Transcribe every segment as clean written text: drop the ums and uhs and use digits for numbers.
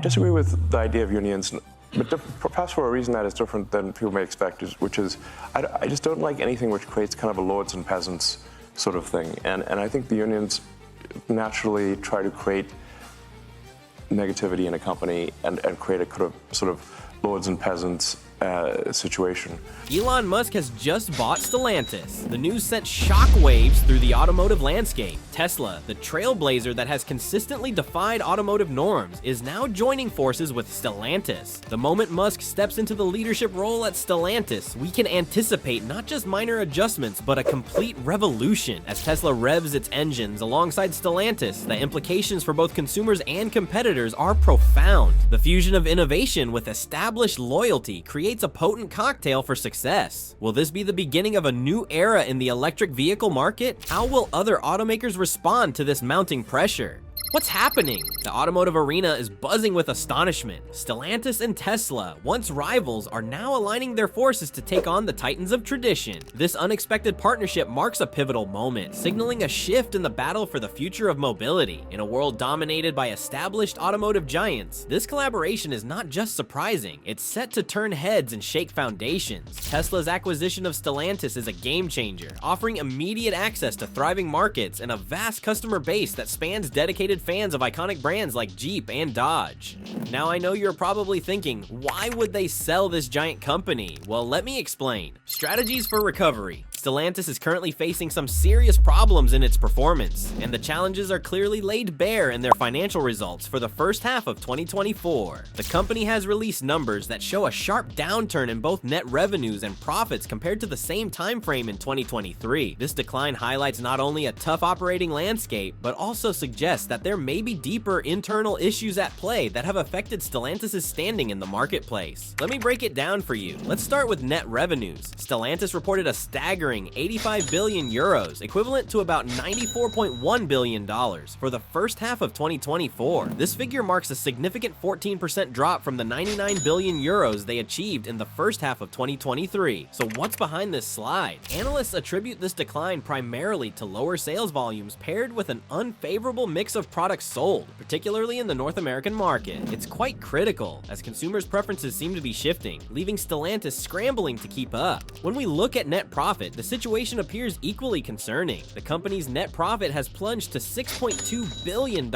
disagree with the idea of unions, but perhaps for a reason that is different than people may expect, which is I just don't like anything which creates kind of a lords and peasants sort of thing. And I think the unions naturally try to create negativity in a company and create a kind of sort of lords and peasants situation. Elon Musk has just bought Stellantis. The news sent shockwaves through the automotive landscape. Tesla, the trailblazer that has consistently defied automotive norms, is now joining forces with Stellantis. The moment Musk steps into the leadership role at Stellantis, we can anticipate not just minor adjustments, but a complete revolution. As Tesla revs its engines alongside Stellantis, the implications for both consumers and competitors are profound. The fusion of innovation with established loyalty creates a potent cocktail for success. Will this be the beginning of a new era in the electric vehicle market? How will other automakers respond to this mounting pressure? What's happening? The automotive arena is buzzing with astonishment. Stellantis and Tesla, once rivals, are now aligning their forces to take on the titans of tradition. This unexpected partnership marks a pivotal moment, signaling a shift in the battle for the future of mobility. In a world dominated by established automotive giants, this collaboration is not just surprising, it's set to turn heads and shake foundations. Tesla's acquisition of Stellantis is a game changer, offering immediate access to thriving markets and a vast customer base that spans dedicated fans of iconic brands like Jeep and Dodge. Now I know you're probably thinking, why would they sell this giant company? Well, let me explain. Strategies for recovery. Stellantis is currently facing some serious problems in its performance, and the challenges are clearly laid bare in their financial results for the first half of 2024. The company has released numbers that show a sharp downturn in both net revenues and profits compared to the same time frame in 2023. This decline highlights not only a tough operating landscape, but also suggests that there may be deeper internal issues at play that have affected Stellantis' standing in the marketplace. Let me break it down for you. Let's start with net revenues. Stellantis reported a staggering 85 billion euros, equivalent to about $94.1 billion for the first half of 2024. This figure marks a significant 14% drop from the 99 billion euros they achieved in the first half of 2023. So what's behind this slide? Analysts attribute this decline primarily to lower sales volumes paired with an unfavorable mix of products sold, particularly in the North American market. It's quite critical, as consumers' preferences seem to be shifting, leaving Stellantis scrambling to keep up. When we look at net profit, the situation appears equally concerning. The company's net profit has plunged to $6.2 billion,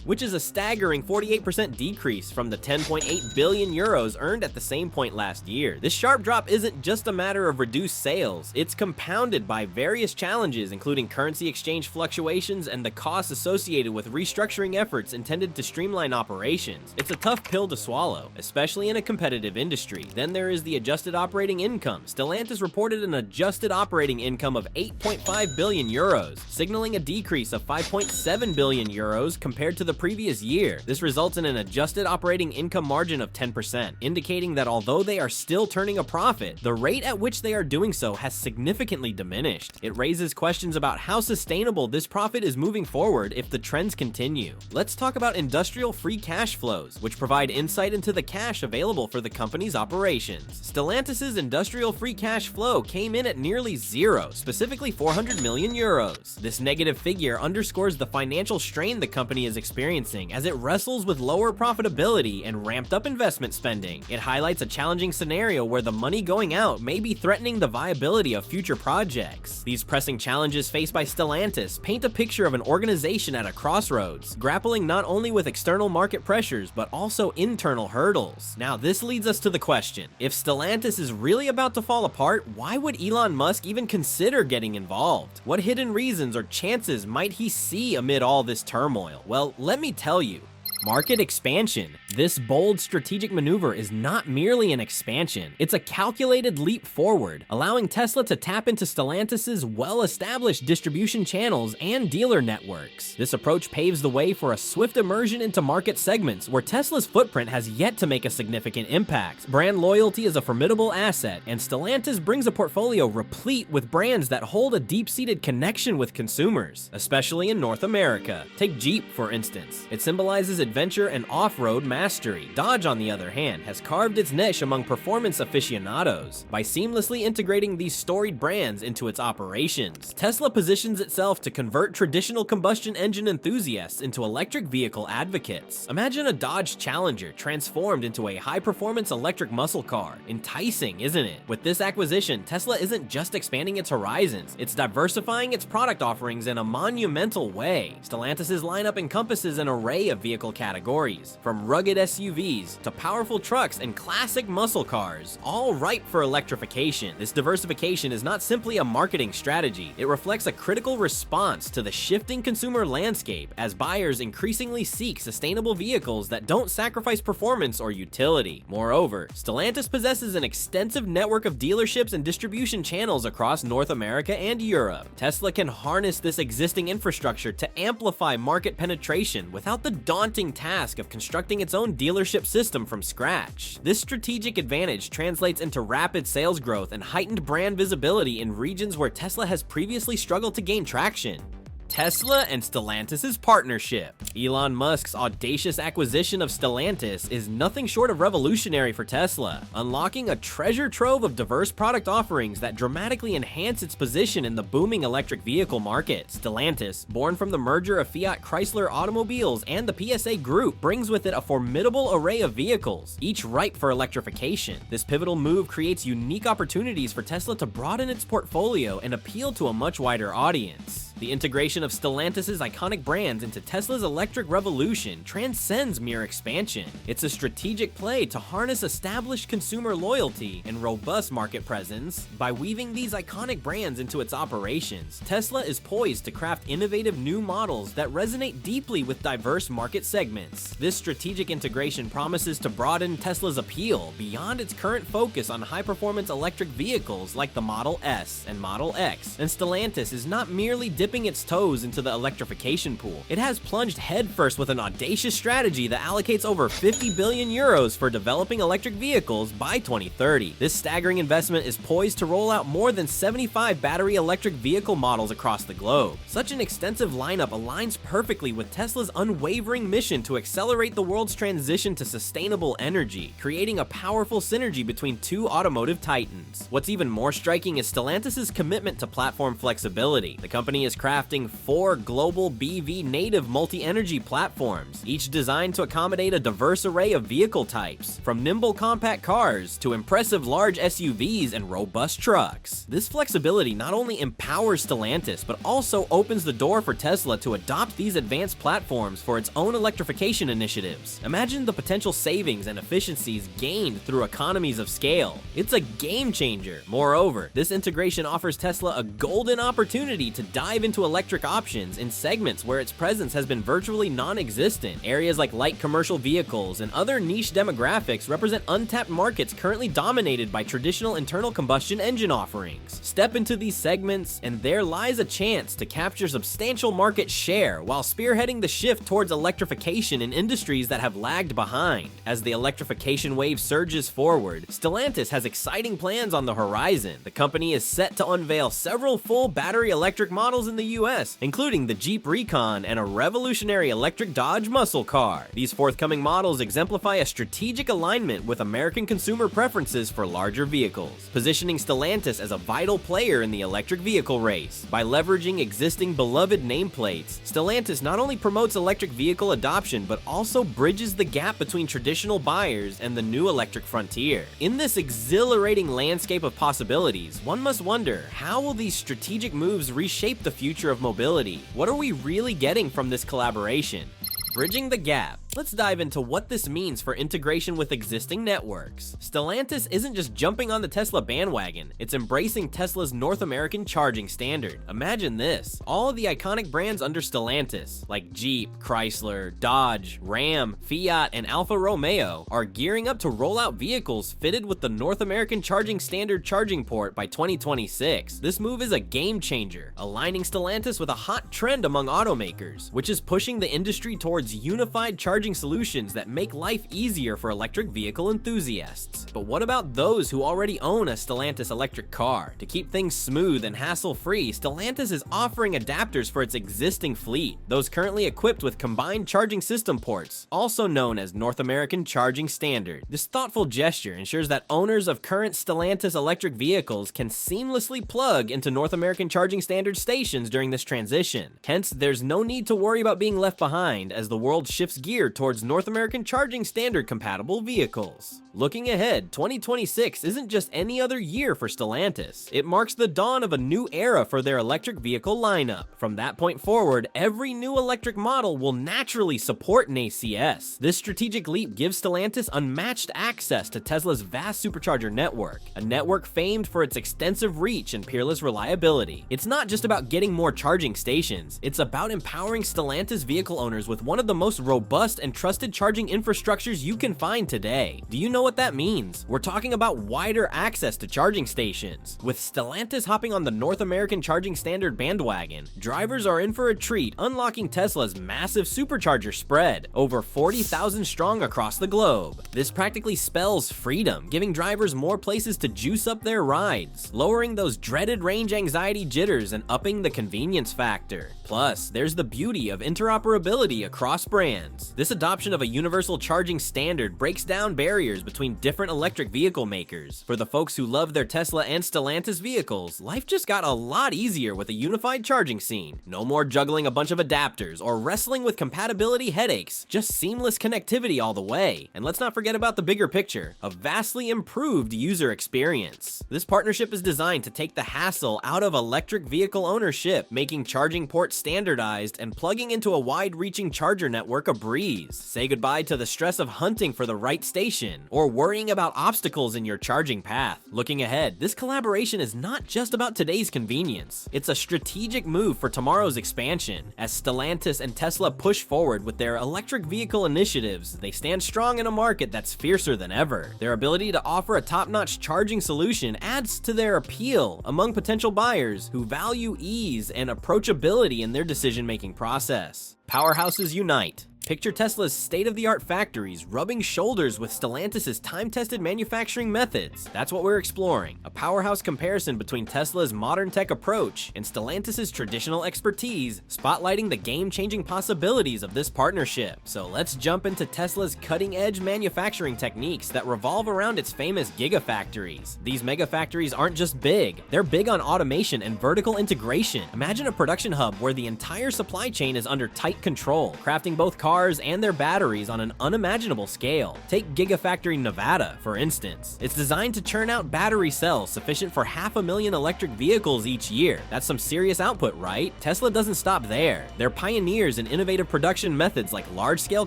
which is a staggering 48% decrease from the 10.8 billion euros earned at the same point last year. This sharp drop isn't just a matter of reduced sales, it's compounded by various challenges, including currency exchange fluctuations and the costs associated with restructuring efforts intended to streamline operations. It's a tough pill to swallow, especially in a competitive industry. Then there is the adjusted operating income. Stellantis reported an adjusted operating income of 8.5 billion euros, signaling a decrease of 5.7 billion euros compared to the previous year. This results in an adjusted operating income margin of 10%, indicating that although they are still turning a profit, the rate at which they are doing so has significantly diminished. It raises questions about how sustainable this profit is moving forward if the trends continue. Let's talk about industrial free cash flows, which provide insight into the cash available for the company's operations. Stellantis' industrial free cash flow came in at nearly zero, specifically 400 million euros. This negative figure underscores the financial strain the company is experiencing as it wrestles with lower profitability and ramped up investment spending. It highlights a challenging scenario where the money going out may be threatening the viability of future projects. These pressing challenges faced by Stellantis paint a picture of an organization at a crossroads, grappling not only with external market pressures but also internal hurdles. Now this leads us to the question, if Stellantis is really about to fall apart, why would Elon Musk even consider getting involved? What hidden reasons or chances might he see amid all this turmoil? Well, let me tell you. Market expansion. This bold strategic maneuver is not merely an expansion, it's a calculated leap forward, allowing Tesla to tap into Stellantis' well-established distribution channels and dealer networks. This approach paves the way for a swift immersion into market segments where Tesla's footprint has yet to make a significant impact. Brand loyalty is a formidable asset, and Stellantis brings a portfolio replete with brands that hold a deep-seated connection with consumers, especially in North America. Take Jeep, for instance. It symbolizes a adventure and off-road mastery. Dodge, on the other hand, has carved its niche among performance aficionados by seamlessly integrating these storied brands into its operations. Tesla positions itself to convert traditional combustion engine enthusiasts into electric vehicle advocates. Imagine a Dodge Challenger transformed into a high-performance electric muscle car. Enticing, isn't it? With this acquisition, Tesla isn't just expanding its horizons, it's diversifying its product offerings in a monumental way. Stellantis' lineup encompasses an array of vehicle categories, from rugged SUVs to powerful trucks and classic muscle cars, all ripe for electrification. This diversification is not simply a marketing strategy, it reflects a critical response to the shifting consumer landscape as buyers increasingly seek sustainable vehicles that don't sacrifice performance or utility. Moreover, Stellantis possesses an extensive network of dealerships and distribution channels across North America and Europe. Tesla can harness this existing infrastructure to amplify market penetration without the daunting task of constructing its own dealership system from scratch. This strategic advantage translates into rapid sales growth and heightened brand visibility in regions where Tesla has previously struggled to gain traction. Tesla and Stellantis' partnership. Elon Musk's audacious acquisition of Stellantis is nothing short of revolutionary for Tesla, unlocking a treasure trove of diverse product offerings that dramatically enhance its position in the booming electric vehicle market. Stellantis, born from the merger of Fiat Chrysler Automobiles and the PSA Group, brings with it a formidable array of vehicles, each ripe for electrification. This pivotal move creates unique opportunities for Tesla to broaden its portfolio and appeal to a much wider audience. The integration of Stellantis' iconic brands into Tesla's electric revolution transcends mere expansion. It's a strategic play to harness established consumer loyalty and robust market presence. By weaving these iconic brands into its operations, Tesla is poised to craft innovative new models that resonate deeply with diverse market segments. This strategic integration promises to broaden Tesla's appeal beyond its current focus on high-performance electric vehicles like the Model S and Model X. And Stellantis is not merely dipping its toes into the electrification pool. It has plunged headfirst with an audacious strategy that allocates over 50 billion euros for developing electric vehicles by 2030. This staggering investment is poised to roll out more than 75 battery electric vehicle models across the globe. Such an extensive lineup aligns perfectly with Tesla's unwavering mission to accelerate the world's transition to sustainable energy, creating a powerful synergy between two automotive titans. What's even more striking is Stellantis' commitment to platform flexibility. The company is crafting 4 global BV native multi-energy platforms, each designed to accommodate a diverse array of vehicle types, from nimble compact cars to impressive large SUVs and robust trucks. This flexibility not only empowers Stellantis, but also opens the door for Tesla to adopt these advanced platforms for its own electrification initiatives. Imagine the potential savings and efficiencies gained through economies of scale. It's a game changer. Moreover, this integration offers Tesla a golden opportunity to dive into electric options in segments where its presence has been virtually non-existent. Areas like light commercial vehicles and other niche demographics represent untapped markets currently dominated by traditional internal combustion engine offerings. Step into these segments, and there lies a chance to capture substantial market share while spearheading the shift towards electrification in industries that have lagged behind. As the electrification wave surges forward, Stellantis has exciting plans on the horizon. The company is set to unveil several full battery electric models in the US, including the Jeep Recon and a revolutionary electric Dodge muscle car. These forthcoming models exemplify a strategic alignment with American consumer preferences for larger vehicles, positioning Stellantis as a vital player in the electric vehicle race. By leveraging existing beloved nameplates, Stellantis not only promotes electric vehicle adoption, but also bridges the gap between traditional buyers and the new electric frontier. In this exhilarating landscape of possibilities, one must wonder, how will these strategic moves reshape the future of mobility? What are we really getting from this collaboration? Bridging the gap. Let's dive into what this means for integration with existing networks. Stellantis isn't just jumping on the Tesla bandwagon, it's embracing Tesla's North American charging standard. Imagine this, all of the iconic brands under Stellantis, like Jeep, Chrysler, Dodge, Ram, Fiat, and Alfa Romeo, are gearing up to roll out vehicles fitted with the North American charging standard charging port by 2026. This move is a game changer, aligning Stellantis with a hot trend among automakers, which is pushing the industry towards unified charging charging solutions that make life easier for electric vehicle enthusiasts. But what about those who already own a Stellantis electric car? To keep things smooth and hassle-free, Stellantis is offering adapters for its existing fleet, those currently equipped with combined charging system ports, also known as North American Charging Standard. This thoughtful gesture ensures that owners of current Stellantis electric vehicles can seamlessly plug into North American Charging Standard stations during this transition. Hence, there's no need to worry about being left behind as the world shifts gear towards North American Charging Standard compatible vehicles. Looking ahead, 2026 isn't just any other year for Stellantis. It marks the dawn of a new era for their electric vehicle lineup. From that point forward, every new electric model will naturally support an ACS. This strategic leap gives Stellantis unmatched access to Tesla's vast supercharger network, a network famed for its extensive reach and peerless reliability. It's not just about getting more charging stations, it's about empowering Stellantis vehicle owners with one of the most robust and trusted charging infrastructures you can find today. Do you know what that means? We're talking about wider access to charging stations. With Stellantis hopping on the North American Charging Standard bandwagon, drivers are in for a treat, unlocking Tesla's massive supercharger spread, over 40,000 strong across the globe. This practically spells freedom, giving drivers more places to juice up their rides, lowering those dreaded range anxiety jitters and upping the convenience factor. Plus, there's the beauty of interoperability across brands. This adoption of a universal charging standard breaks down barriers between different electric vehicle makers. For the folks who love their Tesla and Stellantis vehicles, life just got a lot easier with a unified charging scene. No more juggling a bunch of adapters or wrestling with compatibility headaches, just seamless connectivity all the way. And let's not forget about the bigger picture, a vastly improved user experience. This partnership is designed to take the hassle out of electric vehicle ownership, making charging ports standardized and plugging into a wide-reaching charger network a breeze. Say goodbye to the stress of hunting for the right station or worrying about obstacles in your charging path. Looking ahead, this collaboration is not just about today's convenience. It's a strategic move for tomorrow's expansion. As Stellantis and Tesla push forward with their electric vehicle initiatives, they stand strong in a market that's fiercer than ever. Their ability to offer a top-notch charging solution adds to their appeal among potential buyers who value ease and approachability in their decision-making process. Powerhouses unite. Picture Tesla's state-of-the-art factories rubbing shoulders with Stellantis' time-tested manufacturing methods. That's what we're exploring. A powerhouse comparison between Tesla's modern tech approach and Stellantis' traditional expertise, spotlighting the game-changing possibilities of this partnership. So let's jump into Tesla's cutting-edge manufacturing techniques that revolve around its famous gigafactories. These megafactories aren't just big, they're big on automation and vertical integration. Imagine a production hub where the entire supply chain is under tight control, crafting both cars and their batteries on an unimaginable scale. Take Gigafactory Nevada, for instance. It's designed to churn out battery cells sufficient for 500,000 electric vehicles each year. That's some serious output, right? Tesla doesn't stop there. They're pioneers in innovative production methods like large-scale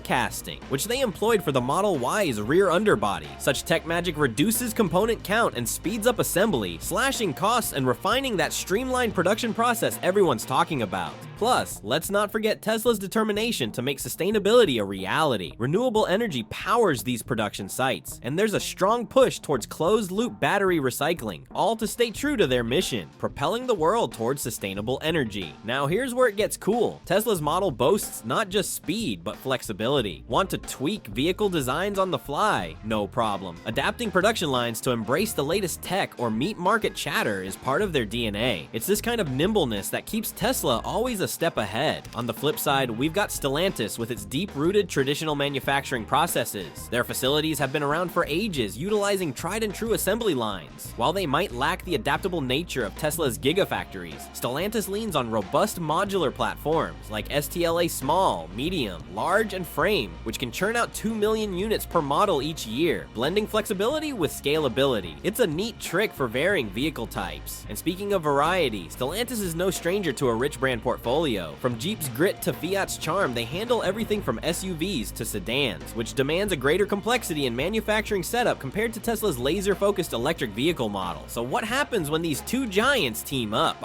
casting, which they employed for the Model Y's rear underbody. Such tech magic reduces component count and speeds up assembly, slashing costs and refining that streamlined production process everyone's talking about. Plus, let's not forget Tesla's determination to make sustainability a reality. Renewable energy powers these production sites, and there's a strong push towards closed-loop battery recycling, all to stay true to their mission, propelling the world towards sustainable energy. Now here's where it gets cool. Tesla's model boasts not just speed, but flexibility. Want to tweak vehicle designs on the fly? No problem. Adapting production lines to embrace the latest tech or meet market chatter is part of their DNA. It's this kind of nimbleness that keeps Tesla always a step ahead. On the flip side, we've got Stellantis with its deep-rooted traditional manufacturing processes. Their facilities have been around for ages, utilizing tried-and-true assembly lines. While they might lack the adaptable nature of Tesla's gigafactories, Stellantis leans on robust modular platforms like STLA Small, Medium, Large, and Frame, which can churn out 2 million units per model each year, blending flexibility with scalability. It's a neat trick for varying vehicle types. And speaking of variety, Stellantis is no stranger to a rich brand portfolio. From Jeep's grit to Fiat's charm, they handle everything from SUVs to sedans, which demands a greater complexity in manufacturing setup compared to Tesla's laser-focused electric vehicle model. So what happens when these two giants team up?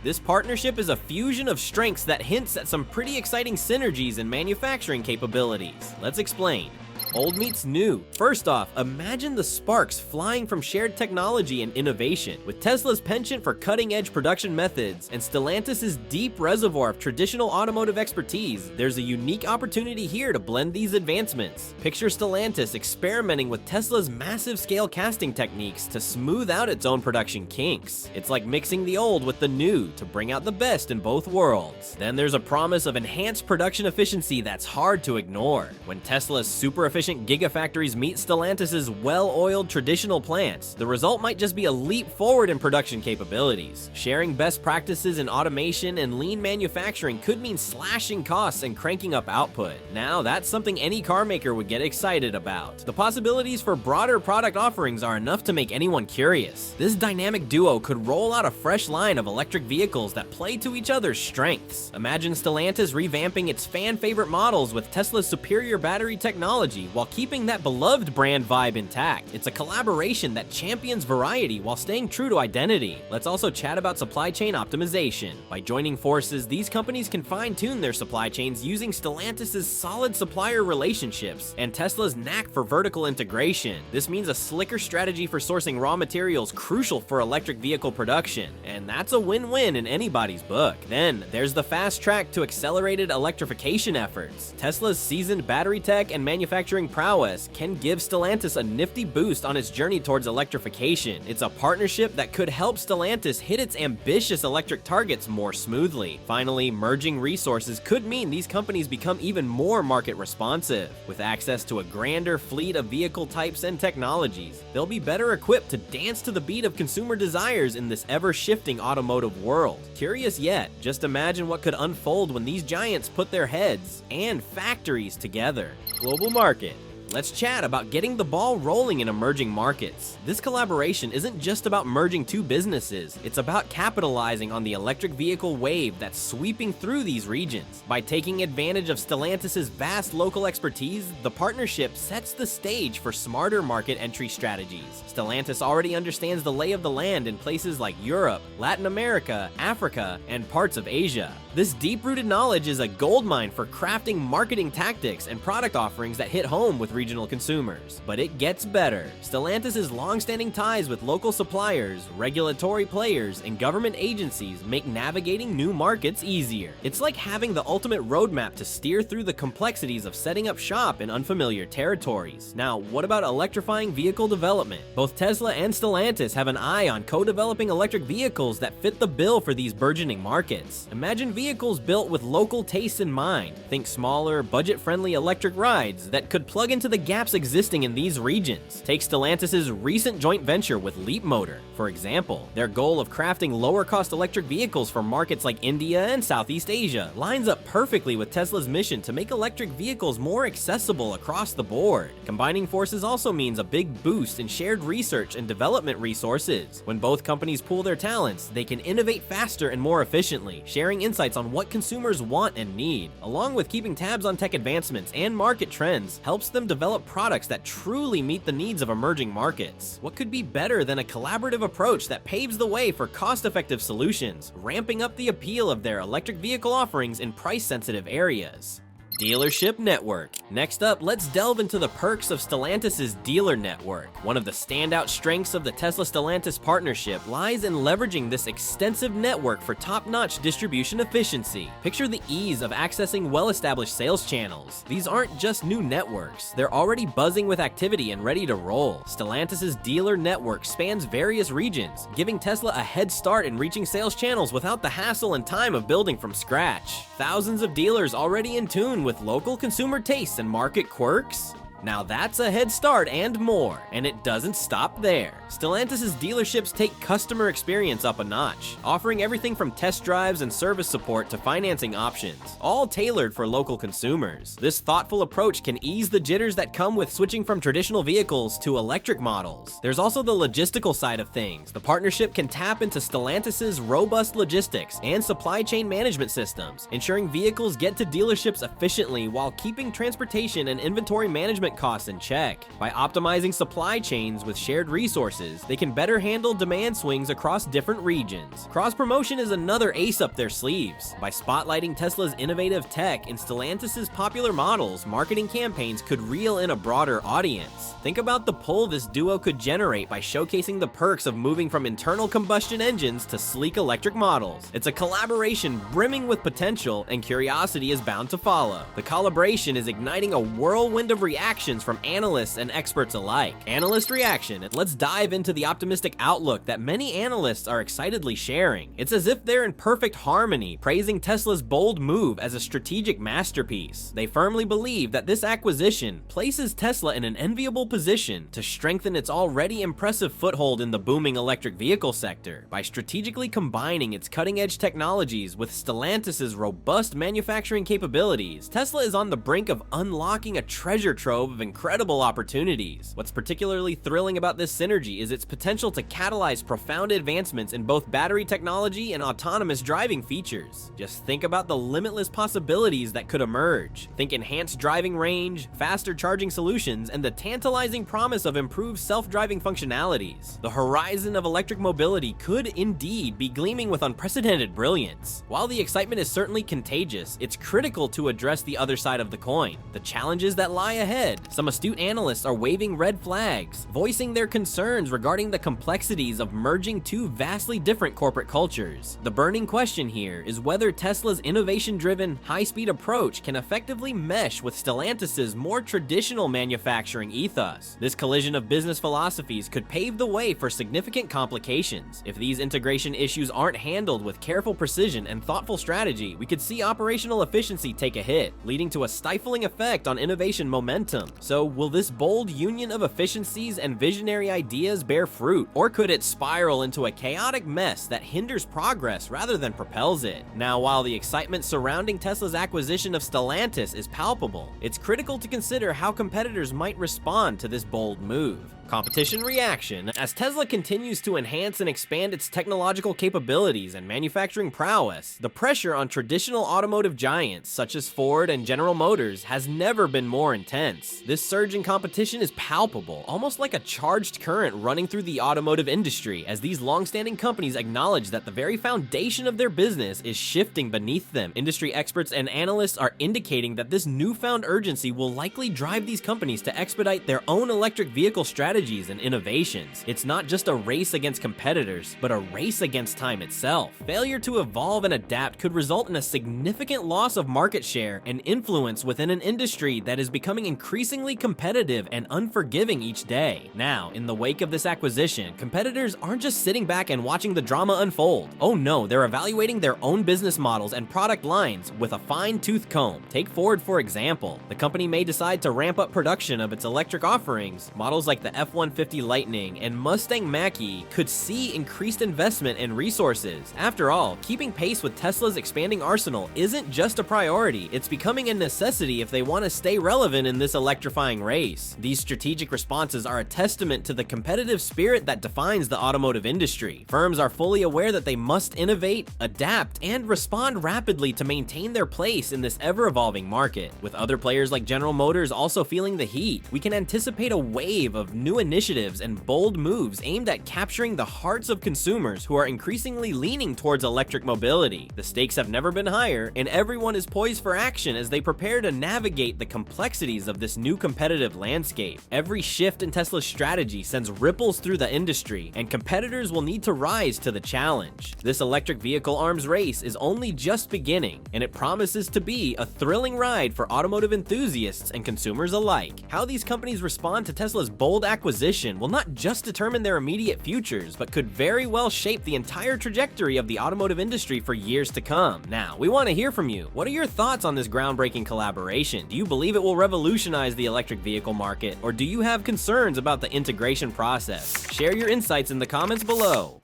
This partnership is a fusion of strengths that hints at some pretty exciting synergies in manufacturing capabilities. Let's explain. Old meets new. First off, imagine the sparks flying from shared technology and innovation. With Tesla's penchant for cutting-edge production methods and Stellantis' deep reservoir of traditional automotive expertise, there's a unique opportunity here to blend these advancements. Picture Stellantis experimenting with Tesla's massive scale casting techniques to smooth out its own production kinks. It's like mixing the old with the new to bring out the best in both worlds. Then there's a promise of enhanced production efficiency that's hard to ignore. When Tesla's super efficient gigafactories meet Stellantis' well-oiled traditional plants, the result might just be a leap forward in production capabilities. Sharing best practices in automation and lean manufacturing could mean slashing costs and cranking up output. Now, that's something any car maker would get excited about. The possibilities for broader product offerings are enough to make anyone curious. This dynamic duo could roll out a fresh line of electric vehicles that play to each other's strengths. Imagine Stellantis revamping its fan-favorite models with Tesla's superior battery technology while keeping that beloved brand vibe intact. It's a collaboration that champions variety while staying true to identity. Let's also chat about supply chain optimization. By joining forces, these companies can fine-tune their supply chains using Stellantis' solid supplier relationships and Tesla's knack for vertical integration. This means a slicker strategy for sourcing raw materials crucial for electric vehicle production, and that's a win-win in anybody's book. Then, there's the fast track to accelerated electrification efforts. Tesla's seasoned battery tech and manufacturing prowess can give Stellantis a nifty boost on its journey towards electrification. It's a partnership that could help Stellantis hit its ambitious electric targets more smoothly. Finally, merging resources could mean these companies become even more market responsive. With access to a grander fleet of vehicle types and technologies, they'll be better equipped to dance to the beat of consumer desires in this ever-shifting automotive world. Curious yet? Just imagine what could unfold when these giants put their heads and factories together. Global market. Let's chat about getting the ball rolling in emerging markets. This collaboration isn't just about merging two businesses, it's about capitalizing on the electric vehicle wave that's sweeping through these regions. By taking advantage of Stellantis' vast local expertise, the partnership sets the stage for smarter market entry strategies. Stellantis already understands the lay of the land in places like Europe, Latin America, Africa, and parts of Asia. This deep-rooted knowledge is a goldmine for crafting marketing tactics and product offerings that hit home with regional consumers. But it gets better. Stellantis' long-standing ties with local suppliers, regulatory players, and government agencies make navigating new markets easier. It's like having the ultimate roadmap to steer through the complexities of setting up shop in unfamiliar territories. Now, what about electrifying vehicle development? Both Tesla and Stellantis have an eye on co-developing electric vehicles that fit the bill for these burgeoning markets. Imagine vehicles built with local tastes in mind. Think smaller, budget-friendly electric rides that could plug into the gaps existing in these regions. Take Stellantis' recent joint venture with Leapmotor, for example. Their goal of crafting lower-cost electric vehicles for markets like India and Southeast Asia lines up perfectly with Tesla's mission to make electric vehicles more accessible across the board. Combining forces also means a big boost in shared research and development resources. When both companies pool their talents, they can innovate faster and more efficiently, sharing insights on what consumers want and need, along with keeping tabs on tech advancements and market trends, helps them develop products that truly meet the needs of emerging markets. What could be better than a collaborative approach that paves the way for cost-effective solutions, ramping up the appeal of their electric vehicle offerings in price-sensitive areas? Dealership network. Next up, let's delve into the perks of Stellantis' dealer network. One of the standout strengths of the Tesla-Stellantis partnership lies in leveraging this extensive network for top-notch distribution efficiency. Picture the ease of accessing well-established sales channels. These aren't just new networks, they're already buzzing with activity and ready to roll. Stellantis' dealer network spans various regions, giving Tesla a head start in reaching sales channels without the hassle and time of building from scratch. Thousands of dealers already in tune with local consumer tastes and market quirks? Now that's a head start and more, and it doesn't stop there. Stellantis' dealerships take customer experience up a notch, offering everything from test drives and service support to financing options, all tailored for local consumers. This thoughtful approach can ease the jitters that come with switching from traditional vehicles to electric models. There's also the logistical side of things. The partnership can tap into Stellantis' robust logistics and supply chain management systems, ensuring vehicles get to dealerships efficiently while keeping transportation and inventory management fulfillment costs in check. By optimizing supply chains with shared resources, they can better handle demand swings across different regions. Cross-promotion is another ace up their sleeves. By spotlighting Tesla's innovative tech in Stellantis' popular models, marketing campaigns could reel in a broader audience. Think about the pull this duo could generate by showcasing the perks of moving from internal combustion engines to sleek electric models. It's a collaboration brimming with potential, and curiosity is bound to follow. The collaboration is igniting a whirlwind of reactions from analysts and experts alike. Analyst reaction, and let's dive into the optimistic outlook that many analysts are excitedly sharing. It's as if they're in perfect harmony, praising Tesla's bold move as a strategic masterpiece. They firmly believe that this acquisition places Tesla in an enviable position to strengthen its already impressive foothold in the booming electric vehicle sector. By strategically combining its cutting-edge technologies with Stellantis' robust manufacturing capabilities, Tesla is on the brink of unlocking a treasure trove of incredible opportunities. What's particularly thrilling about this synergy is its potential to catalyze profound advancements in both battery technology and autonomous driving features. Just think about the limitless possibilities that could emerge. Think enhanced driving range, faster charging solutions, and the tantalizing promise of improved self-driving functionalities. The horizon of electric mobility could indeed be gleaming with unprecedented brilliance. While the excitement is certainly contagious, it's critical to address the other side of the coin, the challenges that lie ahead. Some astute analysts are waving red flags, voicing their concerns regarding the complexities of merging two vastly different corporate cultures. The burning question here is whether Tesla's innovation-driven, high-speed approach can effectively mesh with Stellantis' more traditional manufacturing ethos. This collision of business philosophies could pave the way for significant complications. If these integration issues aren't handled with careful precision and thoughtful strategy, we could see operational efficiency take a hit, leading to a stifling effect on innovation momentum. So, will this bold union of efficiencies and visionary ideas bear fruit, or could it spiral into a chaotic mess that hinders progress rather than propels it? Now, while the excitement surrounding Tesla's acquisition of Stellantis is palpable, it's critical to consider how competitors might respond to this bold move. Competition reaction. As Tesla continues to enhance and expand its technological capabilities and manufacturing prowess, the pressure on traditional automotive giants such as Ford and General Motors has never been more intense. This surge in competition is palpable, almost like a charged current running through the automotive industry, as these long-standing companies acknowledge that the very foundation of their business is shifting beneath them. Industry experts and analysts are indicating that this newfound urgency will likely drive these companies to expedite their own electric vehicle strategies and innovations. It's not just a race against competitors, but a race against time itself. Failure to evolve and adapt could result in a significant loss of market share and influence within an industry that is becoming increasingly competitive and unforgiving each day. Now, in the wake of this acquisition, competitors aren't just sitting back and watching the drama unfold. Oh no, they're evaluating their own business models and product lines with a fine-tooth comb. Take Ford, for example. The company may decide to ramp up production of its electric offerings. Models like the F-150 Lightning and Mustang Mach-E could see increased investment and resources. After all, keeping pace with Tesla's expanding arsenal isn't just a priority, it's becoming a necessity if they want to stay relevant in this electrifying race. These strategic responses are a testament to the competitive spirit that defines the automotive industry. Firms are fully aware that they must innovate, adapt, and respond rapidly to maintain their place in this ever-evolving market. With other players like General Motors also feeling the heat, we can anticipate a wave of new initiatives and bold moves aimed at capturing the hearts of consumers who are increasingly leaning towards electric mobility. The stakes have never been higher, and everyone is poised for action as they prepare to navigate the complexities of this new competitive landscape. Every shift in Tesla's strategy sends ripples through the industry, and competitors will need to rise to the challenge. This electric vehicle arms race is only just beginning, and it promises to be a thrilling ride for automotive enthusiasts and consumers alike. How these companies respond to Tesla's bold acquisition will not just determine their immediate futures, but could very well shape the entire trajectory of the automotive industry for years to come. Now, we want to hear from you. What are your thoughts on this groundbreaking collaboration? Do you believe it will revolutionize the electric vehicle market, or do you have concerns about the integration process? Share your insights in the comments below.